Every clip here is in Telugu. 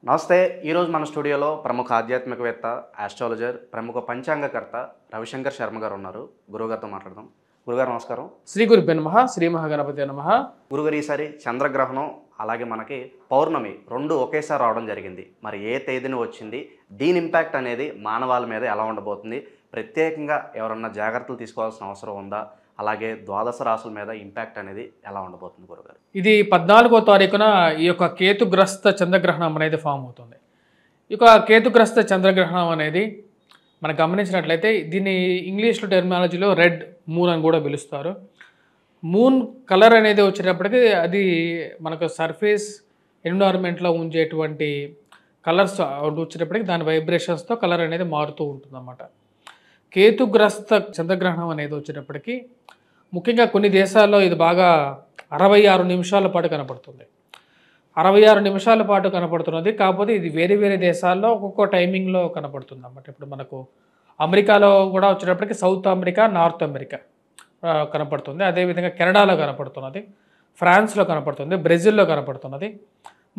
నమస్తే. ఈరోజు మన స్టూడియోలో ప్రముఖ ఆధ్యాత్మికవేత్త, ఆస్ట్రాలజర్, ప్రముఖ పంచాంగకర్త రవిశంకర్ శర్మ గారు ఉన్నారు. గురుగారితో మాట్లాడదాం. గురుగారు నమస్కారం. శ్రీ గురుభ్యో నమః. శ్రీ మహాగణపతి నమః. గురుగారు, ఈసారి చంద్రగ్రహణం అలాగే మనకి పౌర్ణమి రెండు ఒకేసారి రావడం జరిగింది. మరి ఏ తేదీన వచ్చింది, దీని ఇంపాక్ట్ అనేది మానవాళి మీద ఎలా ఉండబోతుంది, ప్రత్యేకంగా ఎవరన్నా జాగ్రత్తలు తీసుకోవాల్సిన అవసరం ఉందా, అలాగే ద్వాదశ రాశుల మీద ఇంపాక్ట్ అనేది ఎలా ఉండబోతుంది గురుగారు? ఇది 14వ తారీఖున ఈ యొక్క కేతుగ్రస్త చంద్రగ్రహణం అనేది ఫామ్ అవుతుంది. ఈ యొక్క కేతుగ్రస్త చంద్రగ్రహణం అనేది మనం గమనించినట్లయితే దీన్ని ఇంగ్లీష్లో టెర్మినాలజీలో రెడ్ మూన్ అని కూడా పిలుస్తారు. మూన్ కలర్ అనేది వచ్చేటప్పటికి అది మనకు సర్ఫేస్ ఎన్విరాన్మెంట్లో ఉంచేటువంటి కలర్స్ వచ్చేటప్పటికి దాని వైబ్రేషన్స్తో కలర్ అనేది మారుతూ ఉంటుందన్నమాట. కేతుగ్రస్త చంద్రగ్రహణం అనేది వచ్చేటప్పటికి ముఖ్యంగా కొన్ని దేశాల్లో ఇది బాగా 66 నిమిషాల పాటు కనపడుతుంది. 66 నిమిషాల పాటు కనపడుతున్నది. కాకపోతే ఇది వేరే వేరే దేశాల్లో ఒక్కొక్క టైమింగ్లో కనపడుతుంది అన్నమాట. ఇప్పుడు మనకు అమెరికాలో కూడా వచ్చేటప్పటికి సౌత్ అమెరికా, నార్త్ అమెరికా కనపడుతుంది. అదేవిధంగా కెనడాలో కనపడుతున్నది, ఫ్రాన్స్లో కనపడుతుంది, బ్రెజిల్లో కనపడుతున్నది,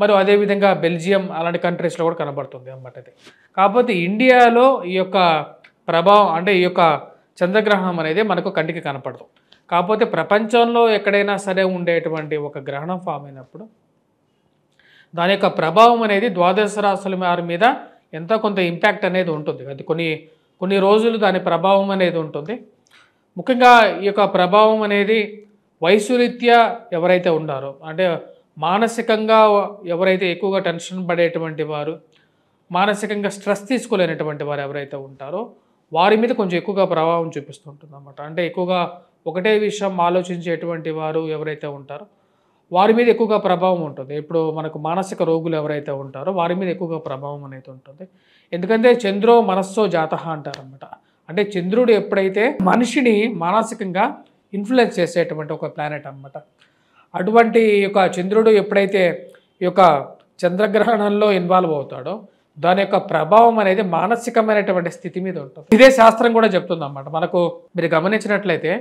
మరియు అదేవిధంగా బెల్జియం అలాంటి కంట్రీస్లో కూడా కనపడుతుంది అన్నమాట. ఇది కాకపోతే ఇండియాలో ఈ యొక్క ప్రభావం అంటే ఈ యొక్క చంద్రగ్రహణం అనేది మనకు కంటికి కనపడదు. కాకపోతే ప్రపంచంలో ఎక్కడైనా సరే ఉండేటువంటి ఒక గ్రహణం ఫామ్ అయినప్పుడు దాని యొక్క ప్రభావం అనేది ద్వాదశ రాశుల వారి మీద ఎంతో కొంత ఇంపాక్ట్ అనేది ఉంటుంది. అది కొన్ని రోజులు దాని ప్రభావం అనేది ఉంటుంది. ముఖ్యంగా ఈ యొక్క ప్రభావం అనేది వయసురీత్యా ఎవరైతే ఉన్నారో, అంటే మానసికంగా ఎవరైతే ఎక్కువగా టెన్షన్ పడేటువంటి వారు, మానసికంగా స్ట్రెస్ తీసుకోలేనటువంటి వారు ఎవరైతే ఉంటారో వారి మీద కొంచెం ఎక్కువగా ప్రభావం చూపిస్తుంటుంది అన్నమాట. అంటే ఎక్కువగా ఒకటే విషయం ఆలోచించేటువంటి వారు ఎవరైతే ఉంటారో వారి మీద ఎక్కువగా ప్రభావం ఉంటుంది. ఇప్పుడు మనకు మానసిక రోగులు ఎవరైతే ఉంటారో వారి మీద ఎక్కువగా ప్రభావం అనేది ఉంటుంది. ఎందుకంటే చంద్రో మనస్సో జాతః అంటారన్నమాట. అంటే చంద్రుడు ఎప్పుడైతే మనిషిని మానసికంగా ఇన్ఫ్లుయెన్స్ చేసేటువంటి ఒక ప్లానెట్ అన్నమాట. అటువంటి యొక్క చంద్రుడు ఎప్పుడైతే ఈ యొక్క చంద్రగ్రహణంలో ఇన్వాల్వ్ అవుతాడో దాని యొక్క ప్రభావం అనేది మానసికమైనటువంటి స్థితి మీద ఉంటుంది. ఇదే శాస్త్రం కూడా చెప్తుంది అన్నమాట. మనకు మీరు గమనించినట్లయితే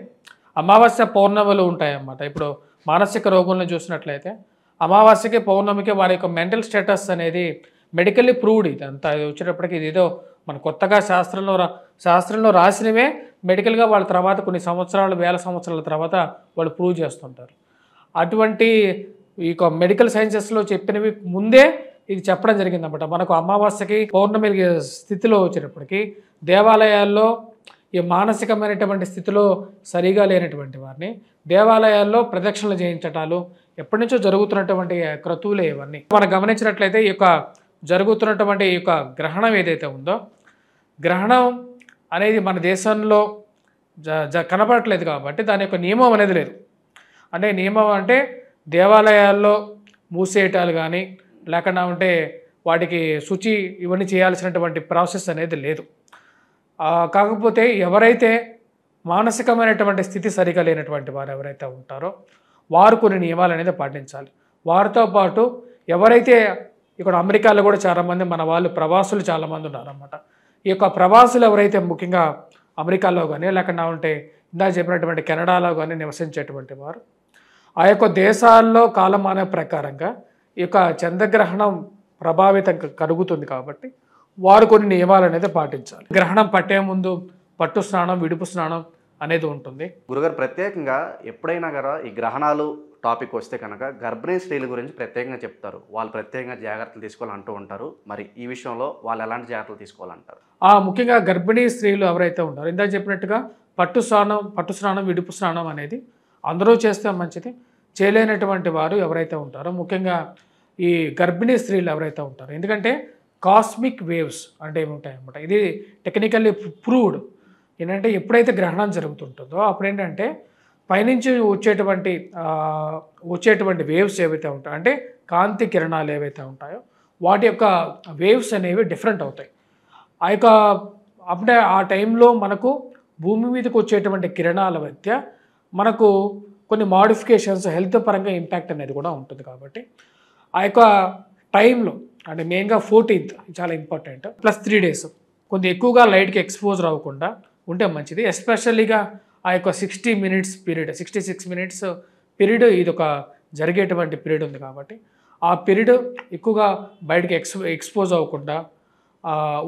అమావాస్య పౌర్ణములు ఉంటాయన్నమాట. ఇప్పుడు మానసిక రోగులను చూసినట్లయితే అమావాస్యకి పౌర్ణమికి వారి యొక్క మెంటల్ స్టేటస్ అనేది మెడికల్లీ ప్రూవ్డ్. ఇదంతా వచ్చేటప్పటికి ఇది ఏదో మన కొత్తగా శాస్త్రంలో రాసినవే మెడికల్గా వాళ్ళ తర్వాత కొన్ని సంవత్సరాలు, వేల సంవత్సరాల తర్వాత వాళ్ళు ప్రూవ్ చేస్తుంటారు. అటువంటి ఈ మెడికల్ సైన్సెస్లో చెప్పినవి ముందే ఇది చెప్పడం జరిగిందన్నమాట. మనకు అమావాస్యకి పౌర్ణమి స్థితిలో వచ్చేటప్పటికి దేవాలయాల్లో ఈ మానసికమైనటువంటి స్థితిలో సరిగా లేనటువంటి వారిని దేవాలయాల్లో ప్రదక్షిణలు చేయించటాలు ఎప్పటి నుంచో జరుగుతున్నటువంటి క్రతువులే ఇవన్నీ. మనం గమనించినట్లయితే ఈ యొక్క జరుగుతున్నటువంటి ఈ యొక్క గ్రహణం ఏదైతే ఉందో, గ్రహణం అనేది మన దేశంలో కనపడట్లేదు కాబట్టి దాని యొక్క నియమం అనేది లేదు. అంటే నియమం అంటే దేవాలయాల్లో మూసేయటాలు కానీ లేకుండా ఉంటే వాటికి శుచి ఇవన్నీ చేయాల్సినటువంటి ప్రాసెస్ అనేది లేదు. కాకపోతే ఎవరైతే మానసికమైనటువంటి స్థితి సరిగా లేనటువంటి వారు ఎవరైతే ఉంటారో వారు కొన్ని నియమాలు అనేది పాటించాలి. వారితో పాటు ఎవరైతే ఇక్కడ అమెరికాలో కూడా చాలామంది మన వాళ్ళు ప్రవాసులు చాలామంది ఉన్నారన్నమాట. ఈ యొక్క ప్రవాసులు ఎవరైతే ముఖ్యంగా అమెరికాలో కానీ లేకుండా ఉంటే ఇందాక చెప్పినటువంటి కెనడాలో కానీ నివసించేటువంటి వారు ఆ యొక్క దేశాల్లో కాలమాన ప్రకారంగా ఈ యొక్క చంద్రగ్రహణం ప్రభావితం కలుగుతుంది కాబట్టి వారు కొన్ని నియమాలు అనేది పాటించాలి. గ్రహణం పట్టే ముందు పట్టు స్నానం, విడుపు స్నానం అనేది ఉంటుంది. గురుగారు, ప్రత్యేకంగా ఎప్పుడైనా కదా ఈ గ్రహణాలు టాపిక్ వస్తే కనుక గర్భిణీ స్త్రీల గురించి ప్రత్యేకంగా చెప్తారు. వాళ్ళు ప్రత్యేకంగా జాగ్రత్తలు తీసుకోవాలంటూ ఉంటారు. మరి ఈ విషయంలో వాళ్ళు ఎలాంటి జాగ్రత్తలు తీసుకోవాలంటారు? ముఖ్యంగా గర్భిణీ స్త్రీలు ఎవరైతే ఉంటారో ఇందాక చెప్పినట్టుగా పట్టు స్నానం, విడుపు స్నానం అనేది అందరూ చేస్తే మంచిది. చేయలేనటువంటి వారు ఎవరైతే ఉంటారో ముఖ్యంగా ఈ గర్భిణీ స్త్రీలు ఎవరైతే ఉంటారో, ఎందుకంటే కాస్మిక్ వేవ్స్ అంటే ఏముంటాయన్నమాట. ఇది టెక్నికల్లీ ప్రూవ్డ్. ఏంటంటే ఎప్పుడైతే గ్రహణం జరుగుతుంటుందో అప్పుడు ఏంటంటే పైనుంచి వచ్చేటువంటి వేవ్స్ ఏవైతే ఉంటాయో, అంటే కాంతి కిరణాలు ఏవైతే ఉంటాయో వాటి యొక్క వేవ్స్ అనేవి డిఫరెంట్ అవుతాయి. ఆ యొక్క అప్పుడే ఆ టైంలో మనకు భూమి మీదకి వచ్చేటువంటి కిరణాల మధ్య మనకు కొన్ని మాడిఫికేషన్స్ హెల్త్ పరంగా ఇంపాక్ట్ అనేది కూడా ఉంటుంది. కాబట్టి ఆ యొక్క టైంలో అంటే మెయిన్గా 14th చాలా ఇంపార్టెంట్, ప్లస్ 3 days కొంచెం ఎక్కువగా లైట్కి ఎక్స్పోజర్ అవ్వకుండా ఉంటే మంచిది. ఎస్పెషల్లీగా ఆ యొక్క 60 minutes పీరియడ్, 66 minutes పీరియడ్ ఇది ఒక జరిగేటువంటి పీరియడ్ ఉంది కాబట్టి ఆ పీరియడ్ ఎక్కువగా బయటకి ఎక్స్పోజ్ అవ్వకుండా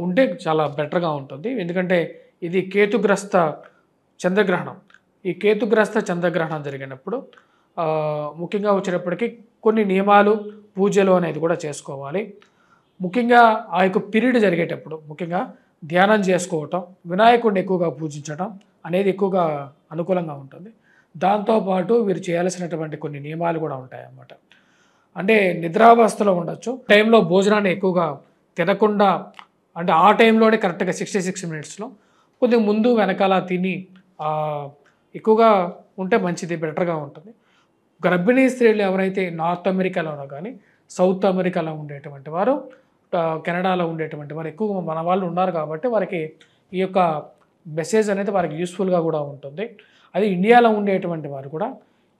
ఉంటే చాలా బెటర్గా ఉంటుంది. ఎందుకంటే ఇది కేతుగ్రస్త చంద్రగ్రహణం. ఈ కేతుగ్రస్త చంద్రగ్రహణం జరిగినప్పుడు ముఖ్యంగా వచ్చేటప్పటికి కొన్ని నియమాలు, పూజలు అనేది కూడా చేసుకోవాలి. ముఖ్యంగా ఆ యొక్క పీరియడ్ జరిగేటప్పుడు ముఖ్యంగా ధ్యానం చేసుకోవటం, వినాయకుడిని ఎక్కువగా పూజించడం అనేది ఎక్కువగా అనుకూలంగా ఉంటుంది. దాంతోపాటు వీరు చేయాల్సినటువంటి కొన్ని నియమాలు కూడా ఉంటాయన్నమాట. అంటే నిద్రావస్థలో ఉండొచ్చు, టైంలో భోజనాన్ని ఎక్కువగా తినకుండా, అంటే ఆ టైంలోనే కరెక్ట్గా 66 మినిట్స్లో కొద్దిగా ముందు వెనకాల తిని ఎక్కువగా ఉంటే మంచిది, బెటర్గా ఉంటుంది. గర్భిణీ స్త్రీలు ఎవరైతే నార్త్ అమెరికాలోనో కానీ సౌత్ అమెరికాలో ఉండేటువంటి వారు, కెనడాలో ఉండేటువంటి వారు ఎక్కువ మన వాళ్ళు ఉన్నారు కాబట్టి వారికి ఈ యొక్క మెసేజ్ అనేది వారికి యూస్ఫుల్గా కూడా ఉంటుంది. అది ఇండియాలో ఉండేటువంటి వారు కూడా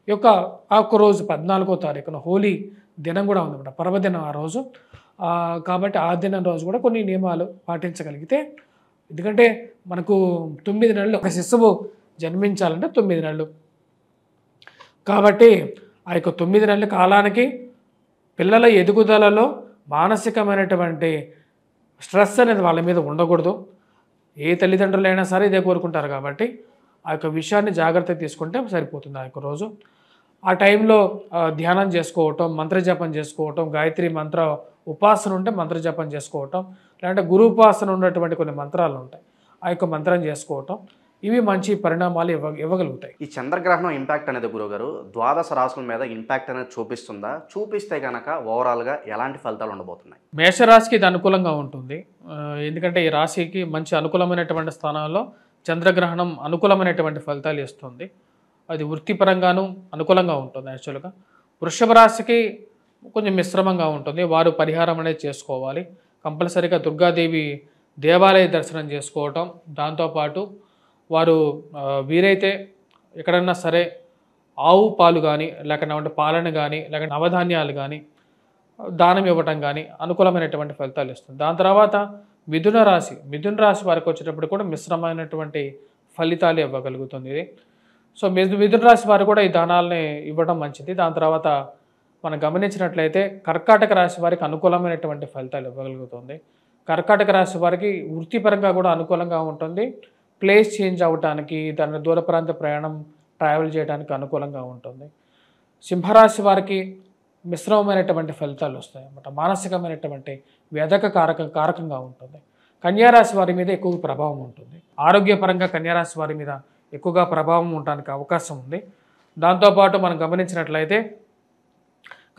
ఈ యొక్క ఆ ఒక్క రోజు 14వ తారీఖున హోలీ దినం కూడా ఉందన్నమాట, పర్వదినం ఆ రోజు. కాబట్టి ఆ దినం రోజు కూడా కొన్ని నియమాలు పాటించగలిగితే, ఎందుకంటే మనకు 9 నెలలు ఒక శిశువు జన్మించాలంటే 9 నెలలు కాబట్టి ఆ యొక్క 9 నెలల కాలానికి పిల్లల ఎదుగుదలలో మానసికమైనటువంటి స్ట్రెస్ అనేది వాళ్ళ మీద ఉండకూడదు. ఏ తల్లిదండ్రులైనా సరే ఇదే కోరుకుంటారు కాబట్టి ఆ యొక్క విషయాన్ని జాగ్రత్త తీసుకుంటే సరిపోతుంది. ఆ యొక్క రోజు ఆ టైంలో ధ్యానం చేసుకోవటం, మంత్రజపం చేసుకోవటం, గాయత్రి మంత్ర ఉపాసన ఉంటే మంత్రజపం చేసుకోవటం, లేదంటే గురు ఉపాసన ఉన్నటువంటి కొన్ని మంత్రాలు ఉంటాయి, ఆ యొక్క మంత్రం చేసుకోవటం, ఇవి మంచి పరిణామాలు ఇవ్వగలుగుతాయి. ఈ చంద్రగ్రహణం ఇంపాక్ట్ అనేది గురువుగారు ద్వాదశ రాశుల మీద ఇంపాక్ట్ అనేది చూపిస్తుందా? చూపిస్తే కనుక ఓవరాల్గా ఎలాంటి ఫలితాలు ఉండబోతున్నాయి? మేషరాశికి ఇది అనుకూలంగా ఉంటుంది. ఎందుకంటే ఈ రాశికి మంచి అనుకూలమైనటువంటి స్థానాల్లో చంద్రగ్రహణం అనుకూలమైనటువంటి ఫలితాలు ఇస్తుంది. అది వృత్తిపరంగాను అనుకూలంగా ఉంటుంది. యాక్చువల్గా వృషభ రాశికి కొంచెం మిశ్రమంగా ఉంటుంది. వారు పరిహారం అనేది చేసుకోవాలి. కంపల్సరీగా దుర్గాదేవి దేవాలయ దర్శనం చేసుకోవటం, దాంతోపాటు వారు వీరైతే ఎక్కడన్నా సరే ఆవు పాలు కానీ, లేకపోతే పాలన కానీ, లేక నవధాన్యాలు కానీ దానం ఇవ్వటం కానీ అనుకూలమైనటువంటి ఫలితాలు ఇస్తుంది. దాని తర్వాత మిథున రాశి వారికి వచ్చేటప్పుడు కూడా మిశ్రమైనటువంటి ఫలితాలు ఇవ్వగలుగుతుంది ఇది. సో మిథున రాశి వారు కూడా ఈ దానాలని ఇవ్వడం మంచిది. దాని తర్వాత మనం గమనించినట్లయితే కర్కాటక రాశి వారికి అనుకూలమైనటువంటి ఫలితాలు ఇవ్వగలుగుతుంది. కర్కాటక రాశి వారికి వృత్తిపరంగా కూడా అనుకూలంగా ఉంటుంది. ప్లేస్ చేంజ్ అవ్వటానికి, దాని దూర ప్రాంత ట్రావెల్ చేయడానికి అనుకూలంగా ఉంటుంది. సింహరాశి వారికి మిశ్రమమైనటువంటి ఫలితాలు వస్తాయి అన్నమాట. మానసికమైనటువంటి వ్యధక కారకంగా ఉంటుంది. కన్యారాశి వారి మీద ఎక్కువ ప్రభావం ఉంటుంది. ఆరోగ్యపరంగా కన్యారాశి వారి మీద ఎక్కువగా ప్రభావం ఉండడానికి అవకాశం ఉంది. దాంతోపాటు మనం గమనించినట్లయితే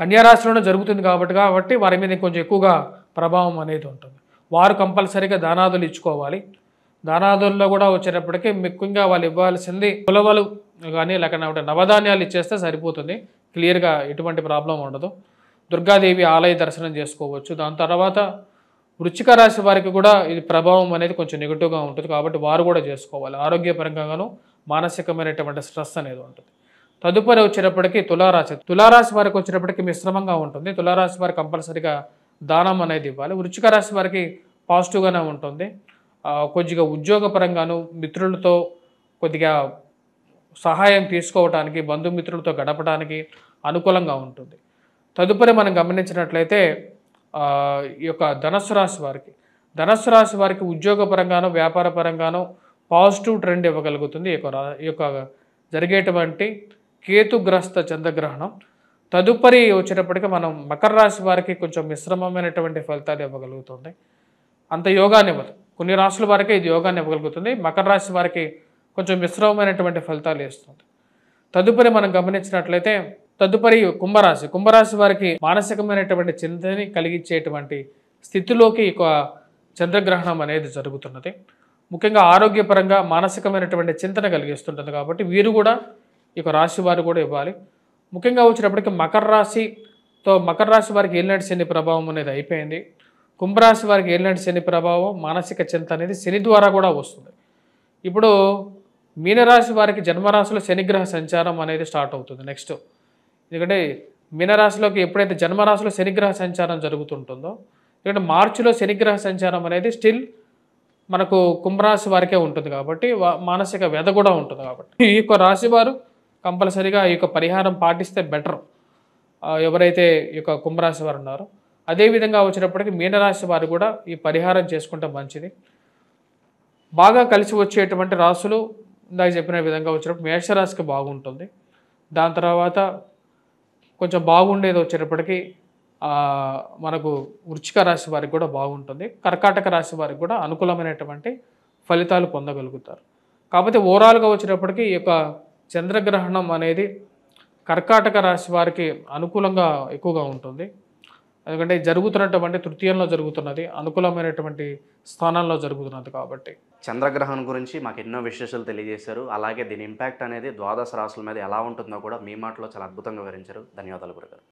కన్యారాశిలోనే జరుగుతుంది కాబట్టి వారి మీద కొంచెం ఎక్కువగా ప్రభావం అనేది ఉంటుంది. వారు కంపల్సరీగా దానాదులు ఇచ్చుకోవాలి. దానాదుల్లో కూడా వచ్చేటప్పటికీ ముఖ్యంగా వాళ్ళు ఇవ్వాల్సింది ఉలవలు కానీ లేకపోతే నవధాన్యాలు ఇచ్చేస్తే సరిపోతుంది. క్లియర్గా ఎటువంటి ప్రాబ్లం ఉండదు. దుర్గాదేవి ఆలయ దర్శనం చేసుకోవచ్చు. దాని తర్వాత వృశ్చిక రాశి వారికి కూడా ఇది ప్రభావం అనేది కొంచెం నెగిటివ్గా ఉంటుంది కాబట్టి వారు కూడా చేసుకోవాలి. ఆరోగ్యపరంగాను మానసికమైనటువంటి స్ట్రెస్ అనేది ఉంటుంది. తదుపరి వచ్చేటప్పటికి తులారాశి వారికి వచ్చేటప్పటికి మిశ్రమంగా ఉంటుంది. తులారాశి వారికి కంపల్సరీగా దానం అనేది ఇవ్వాలి. వృశ్చిక రాశి వారికి పాజిటివ్గానే ఉంటుంది. కొద్దిగా ఉద్యోగపరంగాను మిత్రులతో కొద్దిగా సహాయం తీసుకోవడానికి, బంధుమిత్రులతో గడపడానికి అనుకూలంగా ఉంటుంది. తదుపరి మనం గమనించినట్లయితే ఈ యొక్క ధనుస్సు రాశి వారికి ఉద్యోగపరంగాను వ్యాపారపరంగాను పాజిటివ్ ట్రెండ్ ఇవ్వగలుగుతుంది ఈ యొక్క జరిగేటువంటి కేతుగ్రస్త చంద్రగ్రహణం. తదుపరి వచ్చేటప్పటికి మనం మకర రాశి వారికి కొంచెం మిశ్రమమైనటువంటి ఫలితాలు ఇవ్వగలుగుతుంది. అంత యోగాన్ని ఇవ్వదు. కొన్ని రాశుల వారికి ఇది యోగాన్ని ఇవ్వగలుగుతుంది. మకర రాశి వారికి కొంచెం మిశ్రమమైనటువంటి ఫలితాలు ఇస్తుంది. తదుపరి మనం గమనించినట్లయితే కుంభరాశి వారికి మానసికమైనటువంటి చింతని కలిగించేటువంటి స్థితిలోకి ఈ చంద్రగ్రహణం అనేది జరుగుతున్నది. ముఖ్యంగా ఆరోగ్యపరంగా మానసికమైనటువంటి చింతన కలిగిస్తుంటుంది కాబట్టి వీరు కూడా ఈ రాశి వారు కూడా ఇవ్వాలి. ముఖ్యంగా వచ్చేటప్పటికి మకర రాశి వారికి ఏలినాటి శని ప్రభావం అనేది అయిపోయింది. కుంభరాశి వారికి ఏలినాటి శని ప్రభావం, మానసిక చింత అనేది శని ద్వారా కూడా వస్తుంది. ఇప్పుడు మీనరాశి వారికి జన్మరాశిలో శనిగ్రహ సంచారం అనేది స్టార్ట్ అవుతుంది నెక్స్ట్. ఎందుకంటే మీనరాశిలోకి ఎప్పుడైతే జన్మరాశిలో శనిగ్రహ సంచారం జరుగుతుంటుందో, ఎందుకంటే మార్చిలో శనిగ్రహ సంచారం అనేది స్టిల్ మనకు కుంభరాశి వారికే ఉంటుంది కాబట్టి మానసిక వ్యధ కూడా ఉంటుంది కాబట్టి ఈ యొక్క రాశి వారు కంపల్సరీగా ఈ యొక్క పరిహారం పాటిస్తే బెటర్. ఎవరైతే ఈ యొక్క కుంభరాశి వారు ఉన్నారో, అదేవిధంగా వచ్చినప్పటికీ మీనరాశి వారు కూడా ఈ పరిహారం చేసుకుంటే మంచిది. బాగా కలిసి వచ్చేటువంటి రాశులు ఇందాక చెప్పిన విధంగా వచ్చినప్పుడు మేషరాశికి బాగుంటుంది. దాని తర్వాత కొంచెం బాగుండేది వచ్చేటప్పటికి మనకు వృశ్చిక రాశి వారికి కూడా బాగుంటుంది. కర్కాటక రాశి వారికి కూడా అనుకూలమైనటువంటి ఫలితాలు పొందగలుగుతారు. కాకపోతే ఓవరాల్గా వచ్చేటప్పటికి ఈ యొక్క చంద్రగ్రహణం అనేది కర్కాటక రాశి వారికి అనుకూలంగా ఎక్కువగా ఉంటుంది. ఎందుకంటే జరుగుతున్నటువంటి తృతీయంలో జరుగుతున్నది, అనుకూలమైనటువంటి స్థానాల్లో జరుగుతున్నది కాబట్టి. చంద్రగ్రహణం గురించి మాకు ఎన్నో విశేషాలు తెలియజేశారు. అలాగే దీని ఇంపాక్ట్ అనేది ద్వాదశ రాశుల మీద ఎలా ఉంటుందో కూడా మీ మాటలో చాలా అద్భుతంగా వివరించారు. ధన్యవాదాలు గురుగారు.